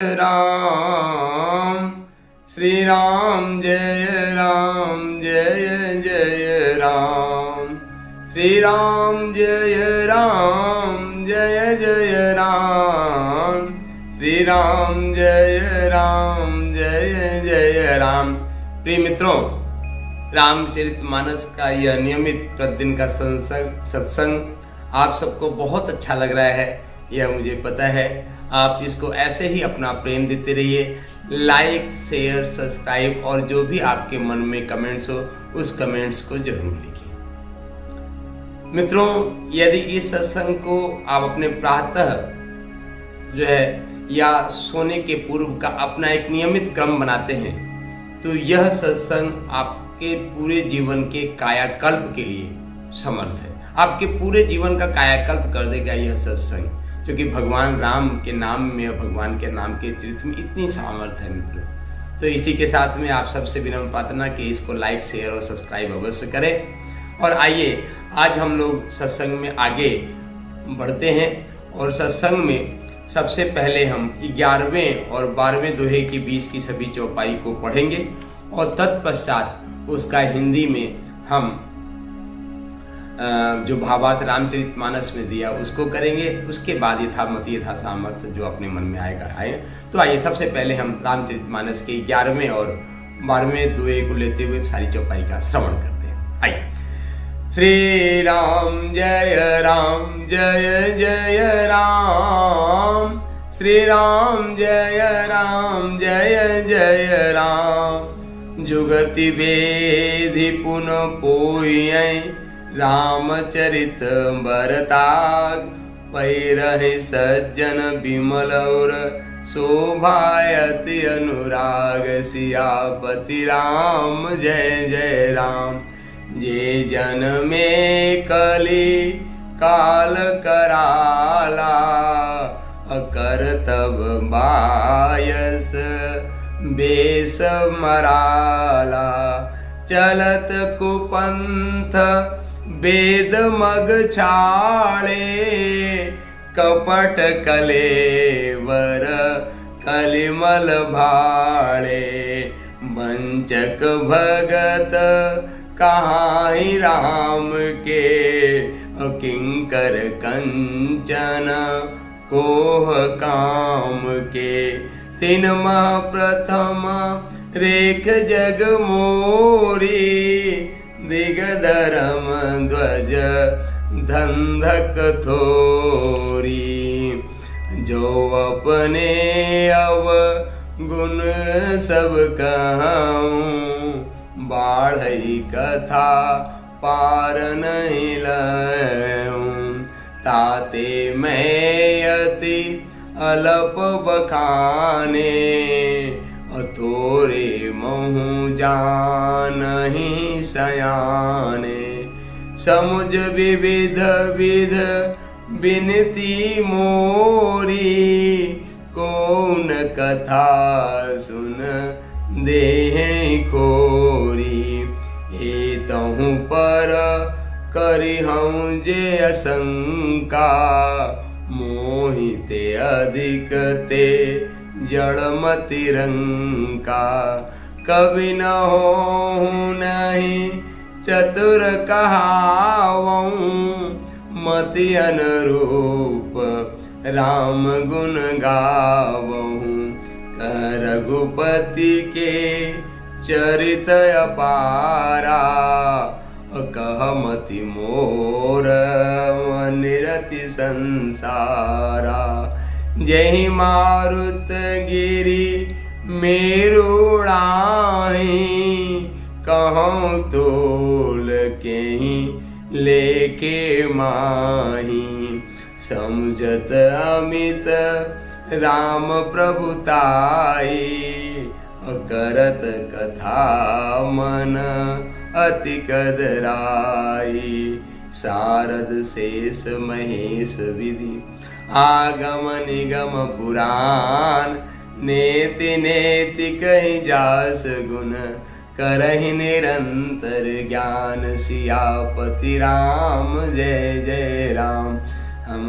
राम श्री राम जय जय राम श्री राम जय जय राम श्री राम जय जय राम। प्रिय मित्रों, रामचरितमानस का यह नियमित प्रतिदिन का सत्संग आप सबको बहुत अच्छा लग रहा है, यह मुझे पता है। आप इसको ऐसे ही अपना प्रेम देते रहिए। लाइक, शेयर, सब्सक्राइब और जो भी आपके मन में कमेंट्स हो उस कमेंट्स को जरूर लिखिए। मित्रों, यदि इस सत्संग को आप अपने प्रातः जो है या सोने के पूर्व का अपना एक नियमित क्रम बनाते हैं तो यह सत्संग आपके पूरे जीवन के कायाकल्प के लिए समर्थ है। आपके पूरे जीवन का कायाकल्प कर देगा यह सत्संग, क्योंकि भगवान राम के नाम में और भगवान के नाम के चरित्र में इतनी सामर्थ्य है मित्रों। तो इसी के साथ में आप सबसे विनम्र प्रार्थना कि इसको लाइक, शेयर और सब्सक्राइब अवश्य करें। और आइए आज हम लोग सत्संग में आगे बढ़ते हैं। और सत्संग में सबसे पहले हम 11वें और 12वें दोहे के बीच की सभी चौपाई को पढ़ेंगे और तत्पश्चात उसका हिंदी में हम जो भावार्थ रामचरितमानस में दिया उसको करेंगे। उसके बाद यथामति यथा सामर्थ्य जो अपने मन में आएगा आए। तो आइए सबसे पहले हम रामचरितमानस के 11वें और 12वें दोहे को लेते हुए सारी चौपाई का श्रवण करते हैं। आइए। श्री राम जय जय राम श्री राम जय जय राम। जुगति वेधि पुन पोई रामचरित बरताग। पैरहि सज्जन विमल और शोभायति अनुराग। सियापति राम जय जय राम। जे जन में कली काल कराला। अकर तब बायस बेस मराला। चलत कुपंथ वेद मग छाड़े। कपट कलेवर कलिमल भाड़े। वंचक भगत कहाँ ही राम के। किंकर कंचन कोह काम के। तीन मह प्रथम रेख जग मोरी। दिगधर्म ध्वज धंधक थोरी। जो अपने अव गुण सब कहूँ। बाढ़ई कथा पार नहीं लऊँ। ताते मैं अति अलप बखाने। अथोरे महु जानहि सयाने। समुझ विविध विध बिनती मोरी। कौन कथा सुन देहि खोरी। एतहु पर करिहउँ जे आशंका। मोहिते अधिक ते जड़मति रंका। कवि न होहु नहीं चतुर कहावऊँ। मति अनुरूप राम गुण गावऊँ। रघुपति के चरित अपारा। कहमति मोर निरति संसारा। जहि मारुत गिरि मेरुड़ाही। कहूँ तोल केहि लेके माही। समझत अमित राम प्रभुताई। करत कथा मन अति कदराई। शारद शेष महेश विधि आगम निगम पुराण। नेति नेति कहि जास गुण। करहि निरंतर ज्ञान। सियापति राम जय जय राम। हम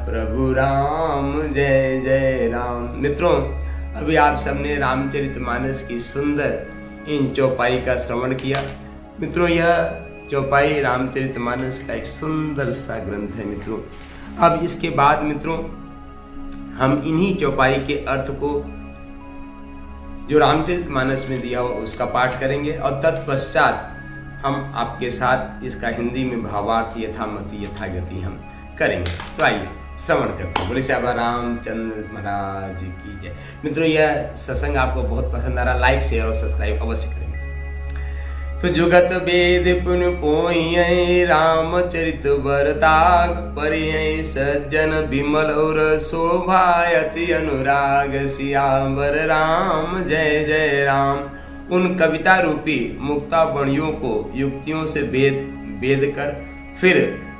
प्रभु राम जय जय राम। मित्रों, अभी आप सबने रामचरितमानस की सुंदर इन चौपाई का श्रवण किया। मित्रों, यह चौपाई रामचरितमानस का एक सुंदर सा ग्रंथ है मित्रों। अब इसके बाद मित्रों हम इन्हीं चौपाई के अर्थ को जो रामचरितमानस में दिया हुआ उसका पाठ करेंगे और तत्पश्चात हम आपके साथ इसका हिंदी में भावार्थ यथामति यथागति हम करेंगे। तो आइए श्रवण करते हैं। बोले श्यामा रामचंद्र महाराज की जय। मित्रों, यह सत्संग आपको बहुत पसंद आ रहा, लाइक शेयर और सब्सक्राइब अवश्य करेंगे। तो जुगत वेद पुन पोई रामचरित बरताग परिय सज्जन विमल और शोभायति अनुराग सियावर राम जय जय राम। उन कविता रूपी मुक्तावणियों को युक्तियों से भेद कर फिर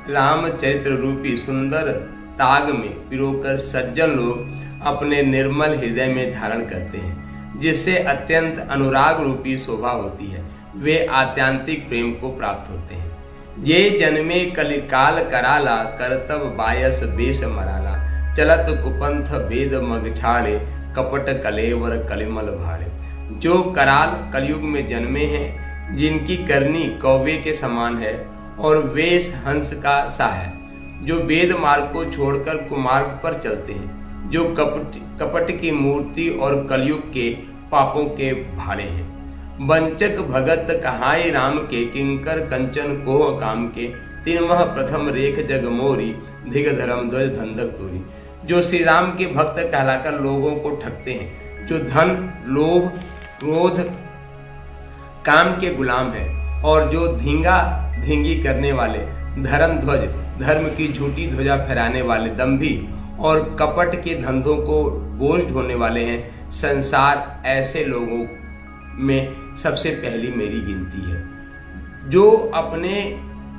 रामचरित्र रूपी सुंदर ताग में पिरोकर सज्जन लोग अपने निर्मल हृदय में धारण करते हैं, जिससे अत्यंत अनुराग रूपी शोभा होती है। वे आत्यांतिक प्रेम को प्राप्त होते हैं। ये जन्मे कलिकाल कराला करतब बायस बेस मराला चलत कुपंथ वेद मग छाड़े कपट कलेवर कलिमल भाड़े। जो कराल कलयुग में जन्मे हैं, जिनकी करनी कौवे के समान है और वेश हंस का सा है, जो वेद मार्ग को छोड़कर कुमार्ग पर चलते हैं, जो कपट की मूर्ति और कलयुग के पापों के भाड़े हैं। वंचक भगत कहाय राम के किंकर कंचन कोह काम के तीन मह प्रथम रेख जग मोरी धिग धर्म ध्वज धंधक तोरी। जो श्री राम के भक्त कहलाकर लोगों को ठगते हैं, जो धन लोभ क्रोध काम के गुलाम है और जो धींगा धींगी करने वाले धर्म ध्वज धर्म की झूठी ध्वजा फहराने वाले दंभी और कपट के धंधों को बोझ ढोने वाले हैं। संसार ऐसे लोगों में सबसे पहली मेरी गिनती है। जो अपने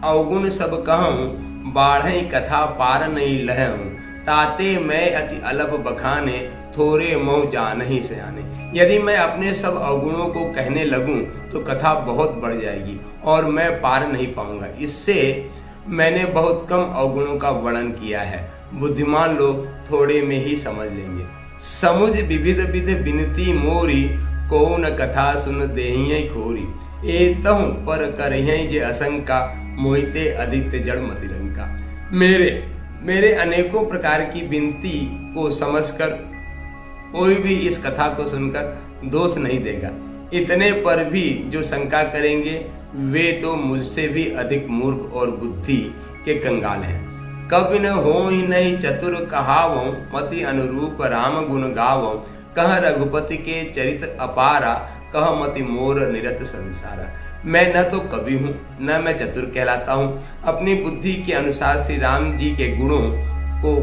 अवगुण सब कहूँ बाढ़ई कथा पार नहीं लहूँ ताते मैं अति अलभ बखाने थोड़े मोह जा नहीं सयाने। यदि मैं अपने सब अवगुणों को कहने लगूं तो कथा बहुत बढ़ जाएगी और मैं पार नहीं पाऊंगा। इससे मैंने बहुत कम अवगुणों का वर्णन किया है, बुद्धिमान लोग थोड़े में ही समझ लेंगे। समुझ विविध विध बिनती मोरी कौन कथा सुन देहिय खोरी। एतहु पर करहिय जे असंका मोहिते अधिक जड़ मति रंका। मेरे अनेकों प्रकार की विनती को समझकर कोई भी इस कथा को सुनकर दोष नहीं देगा। इतने पर भी जो शंका करेंगे वे तो मुझसे भी अधिक मूर्ख और बुद्धि के कंगाल हैं। कभी न हो ही नहीं चतुर कहावो मति अनुरूप राम गुण गावो। कह रघुपति के चरित अपारा कह मति मोर निरत संसारा। मैं न तो कवि हूँ न मैं चतुर कहलाता हूँ, अपनी बुद्धि के अनुसार श्री राम जी के गुणों को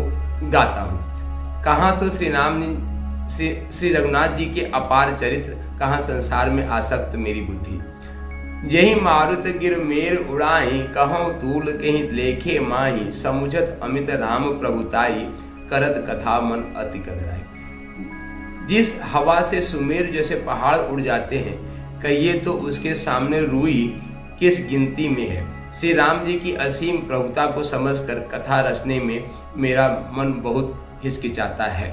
गाता हूँ। कहाँ तो श्री रघुनाथ जी के अपार चरित्र, कहाँ संसार में आसक्त मेरी बुद्धि। जही मारुत गिर मेर उड़ाई कहूँ तूल कहीं लेखे माही। समुझत अमित राम प्रभुताई करत कथा मन अति कदराई। जिस हवा से सुमेर जैसे पहाड़ उड़ जाते हैं, कहिए तो उसके सामने रुई किस गिनती में है। श्री राम जी की असीम प्रभुता को समझकर कथा रचने में मेरा मन बहुत हिचकिचाता है।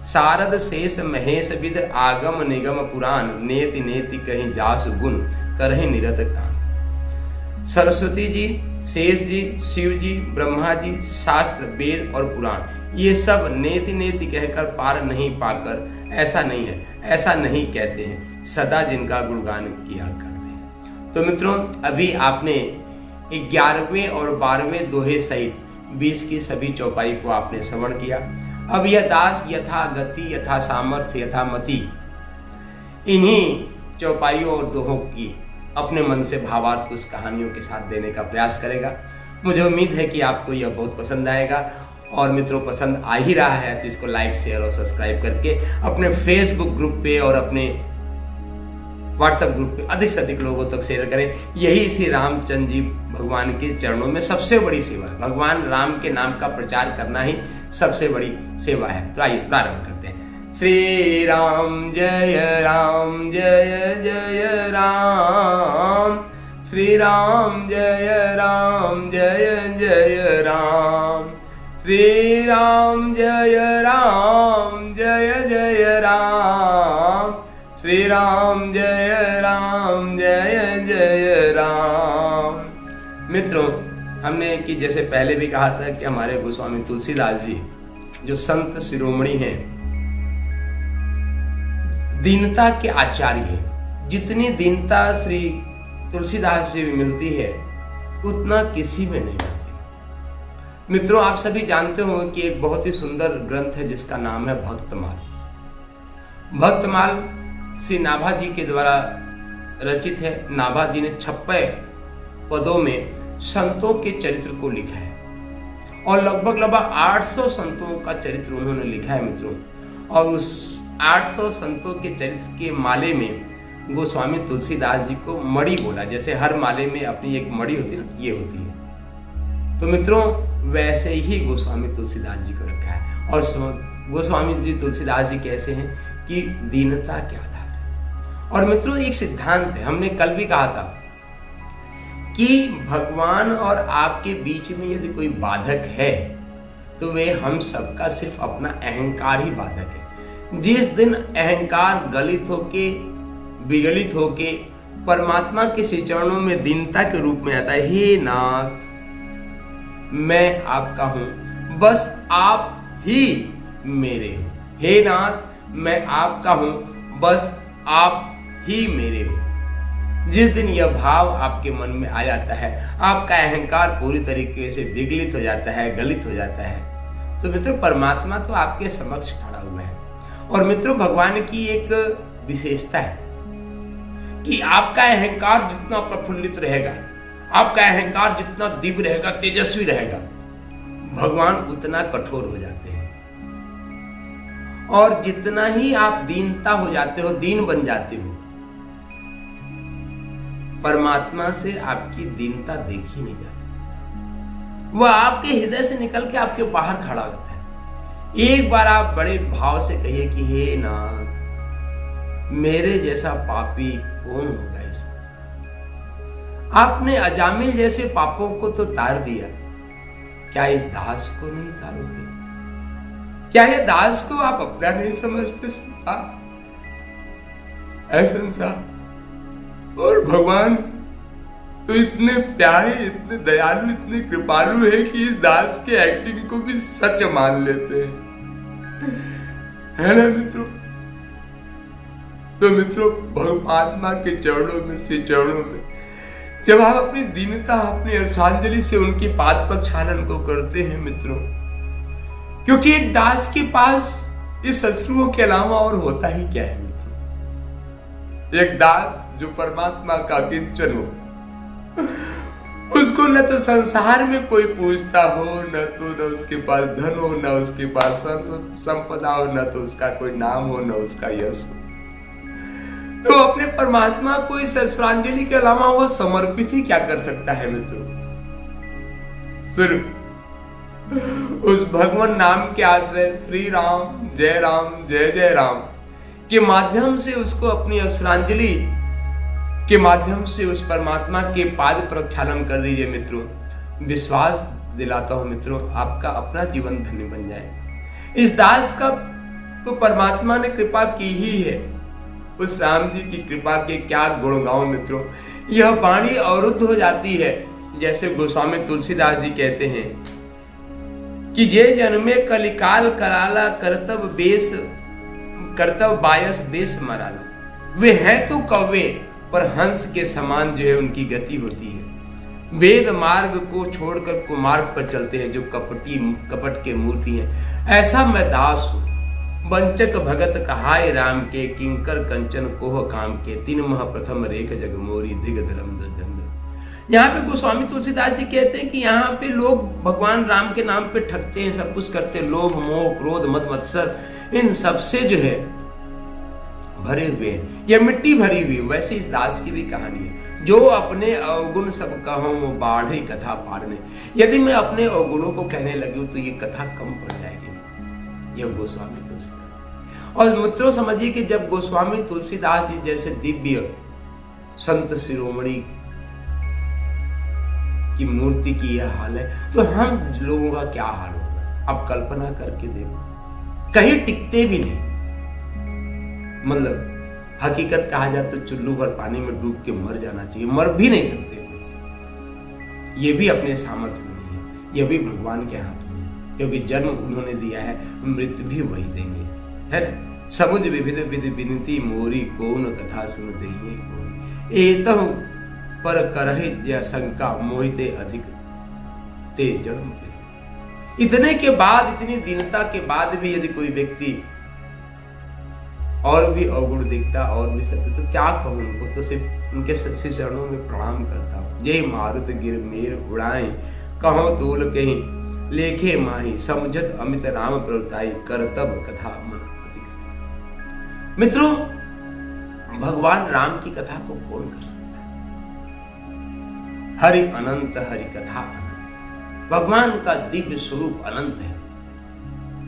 शारद शेष महेश विद आगम निगम पुराण नेति नेति कहीं जास गुण करहि निरत कान। सरस्वती जी, शेष जी, शिव जी, ब्रह्मा जी, शास्त्र, वेद और पुराण ये सब नेति नेति कहकर पार नहीं पाकर ऐसा नहीं है, ऐसा नहीं कहते हैं, सदा जिनका गुणगान किया करते हैं। तो मित्रों, अभी आपने 11वें और 12वें दोहे सहित 20 की सभी चौपाई को आपने श्रवण किया। अब यह दास यथा गति यथा सामर्थ्य यथा मति इन्हीं चौपाइयों और दोहों की अपने मन से भावार्थ कुछ कहानियों के साथ देने का प्रयास करेगा। मुझे उम्मीद है कि आपको यह बहुत पसंद आएगा और मित्रों पसंद आ ही रहा है तो इसको लाइक शेयर और सब्सक्राइब करके अपने फेसबुक ग्रुप पे और अपने व्हाट्सएप ग्रुप पे अधिक से अधिक लोगों तक शेयर करें। यही श्री रामचंद्र जी भगवान के चरणों में सबसे बड़ी सेवा है। भगवान राम के नाम का प्रचार करना ही सबसे बड़ी सेवा है। तो आइए प्रारंभ करते हैं। श्री राम जय जय राम। श्री राम जय जय राम। श्री राम जय राम। श्री राम जय जय राम। मित्रों, हमने कि जैसे पहले भी कहा था कि हमारे गोस्वामी तुलसीदास जी जो संत शिरोमणि हैं, दीनता के आचार्य हैं। जितनी दीनता श्री तुलसीदास जी में मिलती है उतना किसी में नहीं मिलती। मित्रों, आप सभी जानते हो कि एक बहुत ही सुंदर ग्रंथ है जिसका नाम है भक्तमाल। भक्तमाल श्री नाभा जी के द्वारा रचित है। नाभा जी ने 56 पदों में संतों के चरित्र को लिखा है और लगभग 800 संतों का चरित्र उन्होंने लिखा है मित्रों। और उस 800 संतों के चरित्र के माले में गोस्वामी तुलसीदास जी को मणि बोला। जैसे हर माले में अपनी एक मणि होती है, ये होती है। तो मित्रों, वैसे ही गोस्वामी तुलसीदास जी को रखा है। और गोस्वामी जी तुलसीदास जी कैसे हैं कि दीनता के आधार है। और मित्रों, एक सिद्धांत है, हमने कल भी कहा था कि भगवान और आपके बीच में यदि कोई बाधक है तो वे हम सबका सिर्फ अपना अहंकार ही बाधक है। जिस दिन अहंकार गलित होके विगलित होके परमात्मा के श्री चरणों में दीनता के रूप में आता है, हे नाथ मैं आपका हूं, बस आप ही मेरे हो। हे नाथ मैं आपका हूं, बस आप ही मेरे हो। जिस दिन यह भाव आपके मन में आ जाता है, आपका अहंकार पूरी तरीके से विगलित हो जाता है, गलित हो जाता है, तो मित्रों परमात्मा तो आपके समक्ष खड़ा हुआ है। और मित्रों, भगवान की एक विशेषता है कि आपका अहंकार जितना प्रफुल्लित रहेगा, आपका अहंकार जितना दिव्य रहेगा, तेजस्वी रहेगा, भगवान उतना कठोर हो जाते हैं। और जितना ही आप दीनता हो जाते हो, दीन बन जाते हो, परमात्मा से आपकी दीनता देखी नहीं जाती। वह आपके हृदय से निकल के आपके बाहर खड़ा होता है। एक बार आप बड़े भाव से कहिए कि हे नाथ मेरे जैसा पापी कौन होगा इस। आपने अजामिल जैसे पापों को तो तार दिया, क्या इस दास को नहीं तारोगे? क्या ये दास को आप अपना नहीं समझते? संसार और भगवान तो इतने प्यारे, इतने दयालु, इतने कृपालु है कि इस दास के एक्टिंग को भी सच मान लेते हैं, है ना मित्रों? तो मित्रों, परमात्मा के चरणों में, श्री चरणों में जब आप अपनी दीनता, अपनी अर्धांजलि से उनकी पाद प्रक्षालन को करते हैं मित्रों, क्योंकि एक दास के पास इस शत्रुओं के अलावा और होता ही क्या है मित्रों? एक दास जो परमात्मा का किंचन हो, उसको न तो संसार में कोई पूछता हो, न उसके पास धन हो, न उसके पास संपदा हो, न तो उसका कोई नाम हो, न उसका यश हो, तो अपने परमात्मा को इस श्रद्धांजलि के अलावा वो समर्पित ही क्या कर सकता है मित्रों? सिर्फ उस भगवान नाम के आश्रय श्री राम जय जय राम के माध्यम से उसको अपनी श्रद्धांजलि के माध्यम से उस परमात्मा के पाद प्रक्षालन कर दीजिए मित्रों। विश्वास दिलाता हूं मित्रों, आपका अपना जीवन धन्य बन जाए। इस दास का तो परमात्मा ने कृपा की ही है। उस राम जी की कृपा के क्या गुण गाऊं मित्रों, यह वाणी अवरुद्ध हो जाती है। जैसे गोस्वामी तुलसीदास जी कहते हैं कि जे जन्मे कलिकाल कराला करतब बायस बेस मराला। वे हैं तो कौवे पर हंस के समान जो है उनकी गति होती है। वेद मार्ग को छोड़कर कुमार्ग पर चलते हैं जो कपट के मूर्ति हैं। ऐसा मैं दास हूं, वंचक भगत कहाय राम के, किंकर कंचन कोह काम के, तीन मह प्रथम रेख जगमोरी दिग धर्म जंग। यहाँ पे गोस्वामी तुलसीदास जी कहते हैं कि यहाँ पे लोग भगवान राम के नाम पे ठगते हैं, सब कुछ करते हैं, लोभ मोह क्रोध मद मत्सर इन सबसे जो है भरे हुए हैं, यह मिट्टी भरी हुई। वैसे इस दास की भी कहानी है, जो अपने अवगुण सब कहूं बाढ़ी कथा पारने। यदि मैं अपने अवगुणों को कहने लगी तो ये कथा कम पड़ जाएगी। यह गोस्वामी तुलसीदास। और मित्रों समझिए कि जब गोस्वामी तुलसीदास जी जैसे दिव्य संत शिरोमणि की मूर्ति की यह हाल है, तो हम लोगों का क्या हाल होगा? अब कल्पना करके देखो, कहीं टिकते भी नहीं। मतलब हकीकत कहा जाए तो चुल्लू भर पानी में डूब के मर जाना चाहिए, मर भी नहीं सकते। ये भी अपने सामर्थ्य में नहीं है, ये भी भगवान के हाथ में है, क्योंकि जन्म उन्होंने दिया है, मृत्यु भी वही देंगे, है ना। समुझ विविध विधि विनती मोरी, कौन कथा सुन देंगे कोई, एतहु पर करहि या शंका, मोहिते अधिक ते जन्म दे। इतने के बाद, इतनी दीनता के बाद भी यदि कोई व्यक्ति और भी अवगुण देखता और भी सत्य, तो क्या कहूं उनको, तो सिर्फ उनके सच्चे चरणों में प्रणाम करता हूं। जय मारुत गिर मेर उड़ाए, कहो तोल कहीं लेखे माही, समुझत अमित राम प्रवृत्ताई, करतब कथा मन अति कथा। मित्रों, भगवान राम की कथा को कौन कर सकता है? हरि अनंत, हरि कथा अनंत। भगवान का दिव्य स्वरूप अनंत है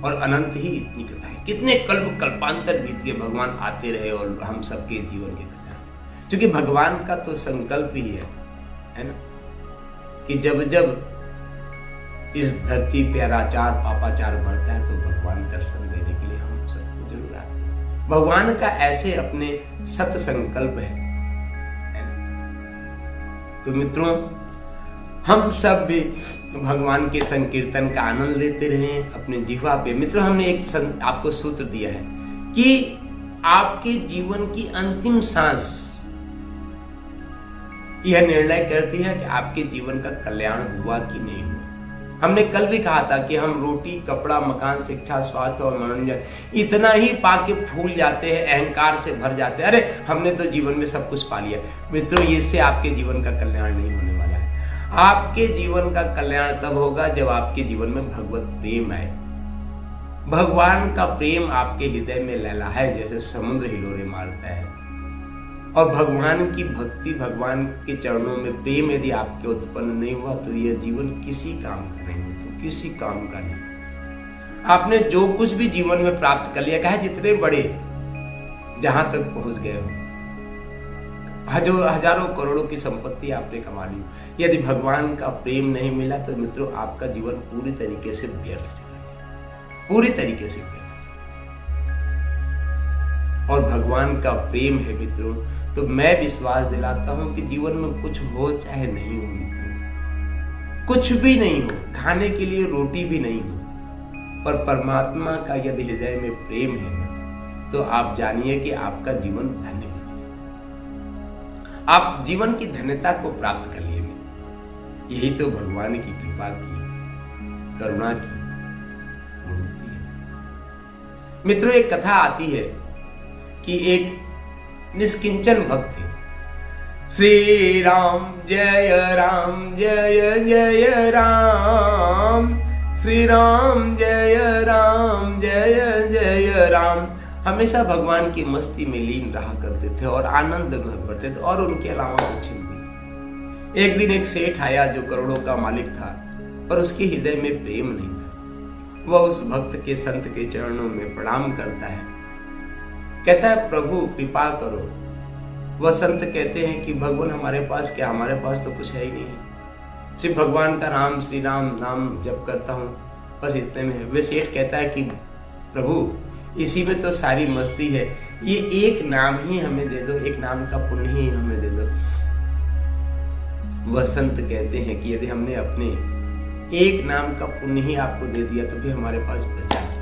और अनंत ही इतनी कथा है। कितने कल्प कल्पांतर बीत के भगवान आते रहे और हम सबके जीवन के कल्याण, क्योंकि भगवान का तो संकल्प ही है ना, कि जब जब इस धरती पे अनाचार पापाचार बढ़ता है तो भगवान दर्शन देने के लिए हम सबको जरूर आते हैं। भगवान का ऐसे अपने सत संकल्प है ना। तो मित्रों, हम सब भी भगवान के संकीर्तन का आनंद लेते रहें अपने जीवा पे। मित्रों, हमने एक आपको सूत्र दिया है कि आपके जीवन की अंतिम सांस यह निर्णय करती है कि आपके जीवन का कल्याण हुआ कि नहीं हुआ। हमने कल भी कहा था कि हम रोटी, कपड़ा, मकान, शिक्षा, स्वास्थ्य और मनोरंजन इतना ही पाके फूल जाते हैं, अहंकार से भर जाते हैं, अरे हमने तो जीवन में सब कुछ पा लिया। मित्रों, इससे आपके जीवन का कल्याण नहीं होने वाला है। आपके जीवन का कल्याण तब होगा जब आपके जीवन में भगवत प्रेम आए। भगवान का प्रेम आपके हृदय में लहलहाए जैसे समुद्र हिलोरे मारता है, और भगवान की भक्ति, भगवान के चरणों में प्रेम यदि आपके उत्पन्न नहीं हुआ तो यह जीवन किसी काम का नहीं, तो किसी काम का नहीं। आपने जो कुछ भी जीवन में प्राप्त कर लिया, कहे जितने बड़े जहां तक पहुंच गए हो, हजारों करोड़ों की संपत्ति आपने कमा ली, यदि भगवान का प्रेम नहीं मिला तो मित्रों आपका जीवन पूरी तरीके से व्यर्थ चला गया, पूरी तरीके से व्यर्थ। और भगवान का प्रेम है मित्रों, तो मैं विश्वास दिलाता हूं कि जीवन में कुछ हो चाहे नहीं हो मित्रों, कुछ भी नहीं हो, खाने के लिए रोटी भी नहीं हो, पर परमात्मा का यदि हृदय में प्रेम है ना, तो आप जानिए कि आपका जीवन धन्य, आप जीवन की धन्यता को प्राप्त कर लिए। यही तो भगवान की कृपा की, करुणा की मूर्ति है। मित्रों, एक कथा आती है कि एक निष्किंचन भक्त थे। श्री राम जय राम, जय जय राम, श्री राम जय राम, जय जय राम। हमेशा भगवान की मस्ती में लीन रहा करते थे और आनंद में भरते थे, और उनके अलावा कुछ नहीं। एक दिन एक सेठ आया जो करोड़ों का मालिक था, पर उसके हृदय में प्रेम नहीं था। वह उस भक्त के, संत के चरणों में प्रणाम करता है, कहता है प्रभु कृपा करो। वह संत कहते हैं कि भगवान हमारे पास क्या, हमारे पास तो कुछ है ही नहीं, सिर्फ भगवान का नाम, श्री राम नाम जप करता हूँ, बस इतने में है। वे सेठ कहता है कि प्रभु इसी में तो सारी मस्ती है, ये एक नाम ही हमें दे दो, एक नाम का पुण्य ही हमें दे दो। वह संत कहते हैं कि यदि हमने अपने एक नाम का पुण्य ही आपको दे दिया तो भी हमारे पास बचा है।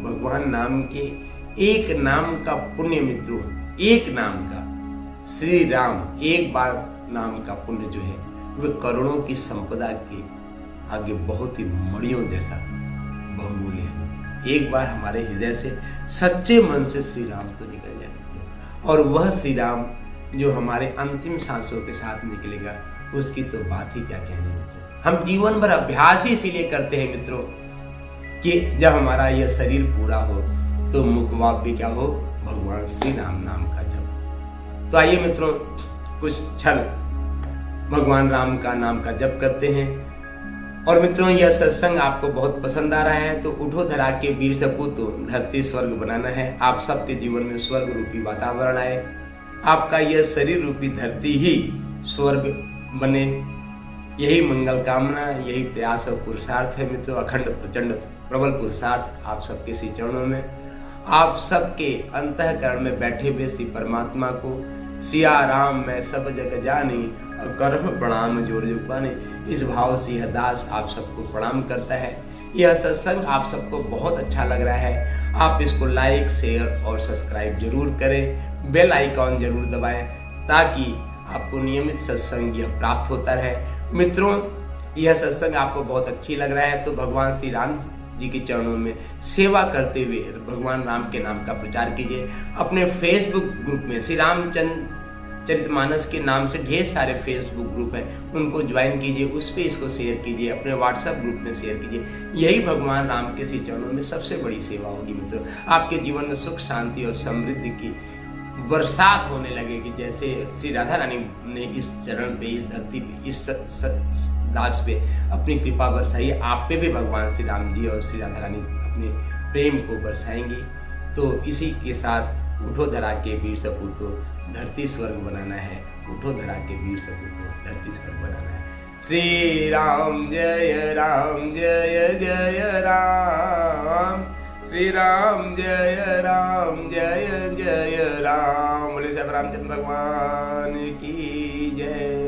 भगवान नाम के एक नाम का पुण्य मित्रों, एक नाम का, श्री राम, एक बार नाम का पुण्य जो है वह करोड़ों की संपदा के आगे बहुत ही मड़ियों जैसा बहुमूल्य है। एक बार हमारे हृदय से, सच्चे मन से श्री राम तो निकल जाए, और वह श्री राम जो हमारे अंतिम सांसों के साथ निकलेगा, उसकी तो बात ही क्या कहने। हम जीवन भर अभ्यास ही इसीलिए करते हैं मित्रों कि जब हमारा यह शरीर पूरा हो तो मुखवाक्य क्या हो, भगवान श्री राम नाम का जप। तो आइए मित्रों, कुछ क्षण भगवान राम का नाम का जप करते हैं। और मित्रों, यह सत्संग आपको बहुत पसंद आ रहा है तो उठो धरा के वीर सपूतो, धरती स्वर्ग बनाना है। आप सबके जीवन में स्वर्ग रूपी वातावरण आए, आपका यह शरीर रूपी धरती ही स्वर्ग बने, यही मंगल कामना, यही प्रयास और पुरुषार्थ है मित्रों। अखंड प्रचंड प्रबल पुरुषार्थ आप सबके श्री चरणों में। आप सबके अंतःकरण में बैठे हुए श्री परमात्मा को सिया राम मैं सब जग जानी और करह प्रणाम जोर जुग पानी, इस भाव से यह दास आप सबको प्रणाम करता है। यह सत्संग आप सबको बहुत अच्छा लग रहा है, आप इसको लाइक शेयर और सब्सक्राइब जरूर करें, बेल आइकॉन जरूर दबाएं ताकि आपको नियमित सत्संग यह प्राप्त होता रहे। मित्रों, यह सत्संग आपको बहुत अच्छी लग रहा है तो भगवान श्री राम जी के चरणों में सेवा करते हुए भगवान राम के नाम का प्रचार कीजिए। अपने फेसबुक ग्रुप में श्री रामचंद्र चरितमानस के नाम से ढेर सारे फेसबुक ग्रुप हैं, उनको ज्वाइन कीजिए, उस पर इसको शेयर कीजिए, अपने व्हाट्सएप ग्रुप में शेयर कीजिए। यही भगवान राम के श्री चरणों में सबसे बड़ी सेवा होगी। मित्रों, आपके जीवन में सुख शांति और समृद्धि की बरसात होने लगेगी। जैसे श्री राधा रानी ने इस चरण पे, इस धरती पे, इस दास पे अपनी कृपा बरसाई, आप पे भी भगवान श्री राम जी और श्री राधा रानी अपने प्रेम को बरसाएंगे। तो इसी के साथ उठो धरा के वीर सपूतो धरती स्वर्ग बनाना है, उठो धरा के वीर सपूतो धरती स्वर्ग बनाना है। श्री राम जय जय राम, श्री राम जय जय राम। बोले सब रामचंद्र भगवान की जय।